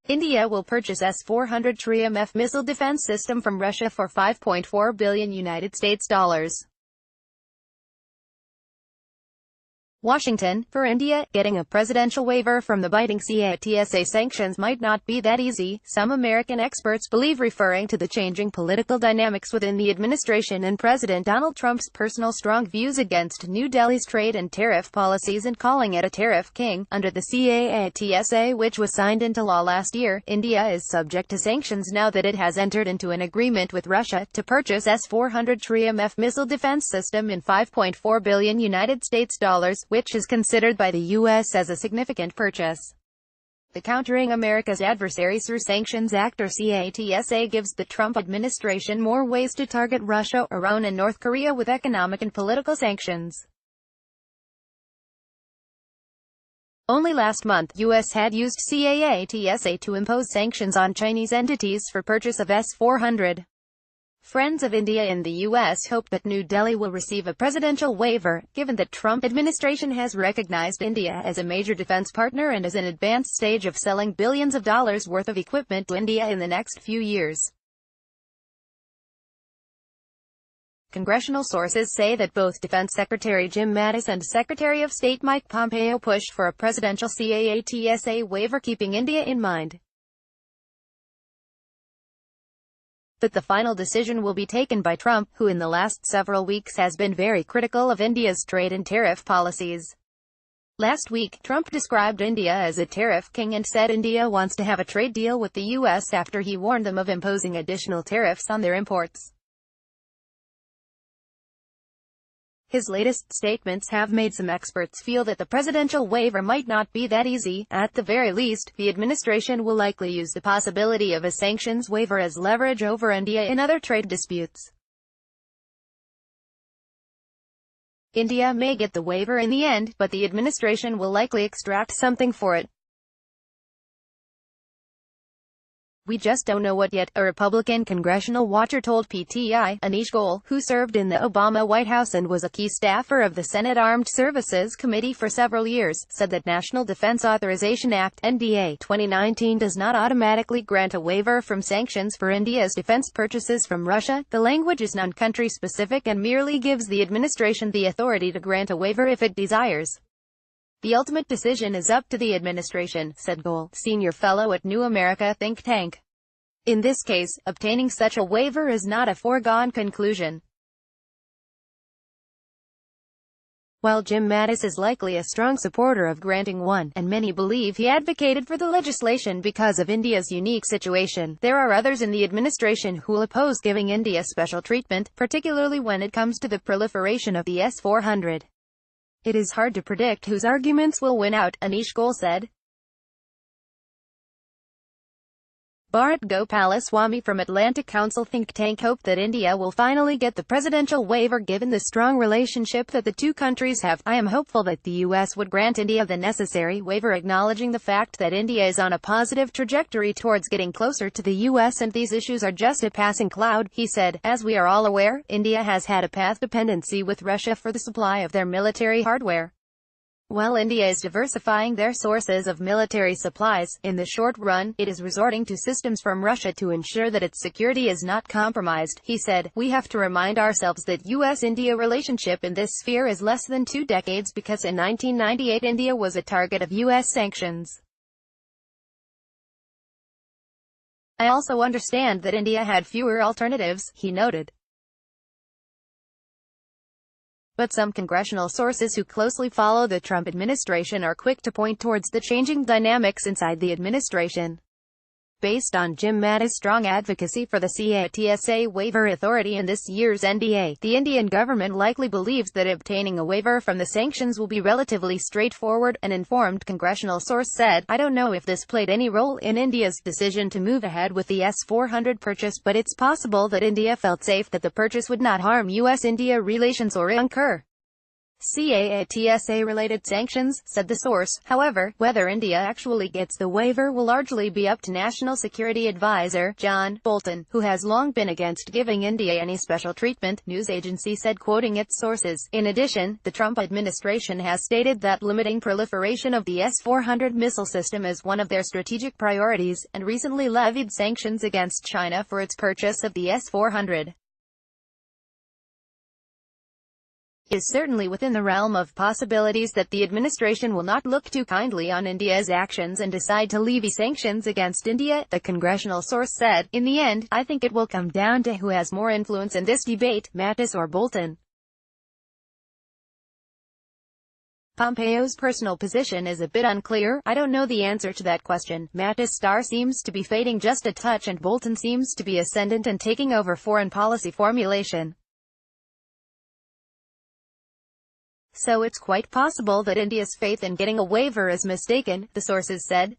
India will purchase S-400 Triumf missile defense system from Russia for $5.4 billion United States dollars. Washington, for India, getting a presidential waiver from the biting CAATSA sanctions might not be that easy, some American experts believe, referring to the changing political dynamics within the administration and President Donald Trump's personal strong views against New Delhi's trade and tariff policies and calling it a tariff king. Under the CAATSA, which was signed into law last year, India is subject to sanctions now that it has entered into an agreement with Russia to purchase S-400 Triumf missile defense system in $5.4 billion United States dollars, which is considered by the U.S. as a significant purchase. The Countering America's Adversaries Through Sanctions Act, or CAATSA, gives the Trump administration more ways to target Russia, Iran and North Korea with economic and political sanctions. Only last month, U.S. had used CAATSA to impose sanctions on Chinese entities for purchase of S-400. Friends of India in the U.S. hope that New Delhi will receive a presidential waiver, given that Trump administration has recognized India as a major defense partner and is in advanced stage of selling billions of dollars worth of equipment to India in the next few years. Congressional sources say that both Defense Secretary Jim Mattis and Secretary of State Mike Pompeo pushed for a presidential CAATSA waiver, keeping India in mind. But the final decision will be taken by Trump, who in the last several weeks has been very critical of India's trade and tariff policies. Last week, Trump described India as a tariff king and said India wants to have a trade deal with the U.S. after he warned them of imposing additional tariffs on their imports. His latest statements have made some experts feel that the presidential waiver might not be that easy. At the very least, the administration will likely use the possibility of a sanctions waiver as leverage over India in other trade disputes. India may get the waiver in the end, but the administration will likely extract something for it. We just don't know what yet, a Republican congressional watcher told PTI. Anish Goel, who served in the Obama White House and was a key staffer of the Senate Armed Services Committee for several years, said that National Defense Authorization Act (NDA) 2019 does not automatically grant a waiver from sanctions for India's defense purchases from Russia. The language is non-country specific and merely gives the administration the authority to grant a waiver if it desires. The ultimate decision is up to the administration, said Goel, senior fellow at New America think tank. In this case, obtaining such a waiver is not a foregone conclusion. While Jim Mattis is likely a strong supporter of granting one, and many believe he advocated for the legislation because of India's unique situation, there are others in the administration who will oppose giving India special treatment, particularly when it comes to the proliferation of the S-400. It is hard to predict whose arguments will win out, Anish Goel said. Bharat Gopalaswamy from Atlantic Council think tank hoped that India will finally get the presidential waiver given the strong relationship that the two countries have. I am hopeful that the U.S. would grant India the necessary waiver, acknowledging the fact that India is on a positive trajectory towards getting closer to the U.S. and these issues are just a passing cloud, he said. As we are all aware, India has had a path dependency with Russia for the supply of their military hardware. While India is diversifying their sources of military supplies, in the short run, it is resorting to systems from Russia to ensure that its security is not compromised, he said. We have to remind ourselves that U.S.-India relationship in this sphere is less than 2 decades because in 1998 India was a target of U.S. sanctions. I also understand that India had fewer alternatives, he noted. But some congressional sources who closely follow the Trump administration are quick to point towards the changing dynamics inside the administration. Based on Jim Mattis' strong advocacy for the CAATSA waiver authority in this year's NDA, the Indian government likely believes that obtaining a waiver from the sanctions will be relatively straightforward, an informed congressional source said. I don't know if this played any role in India's decision to move ahead with the S-400 purchase, but it's possible that India felt safe that the purchase would not harm U.S.-India relations or incur CAATSA-related sanctions, said the source. However, whether India actually gets the waiver will largely be up to National Security Advisor John Bolton, who has long been against giving India any special treatment, news agency said, quoting its sources. In addition, the Trump administration has stated that limiting proliferation of the S-400 missile system is one of their strategic priorities, and recently levied sanctions against China for its purchase of the S-400. It is certainly within the realm of possibilities that the administration will not look too kindly on India's actions and decide to levy sanctions against India, the congressional source said. In the end, I think it will come down to who has more influence in this debate, Mattis or Bolton. Pompeo's personal position is a bit unclear. I don't know the answer to that question. Mattis' star seems to be fading just a touch and Bolton seems to be ascendant and taking over foreign policy formulation. So it's quite possible that India's faith in getting a waiver is mistaken, the sources said.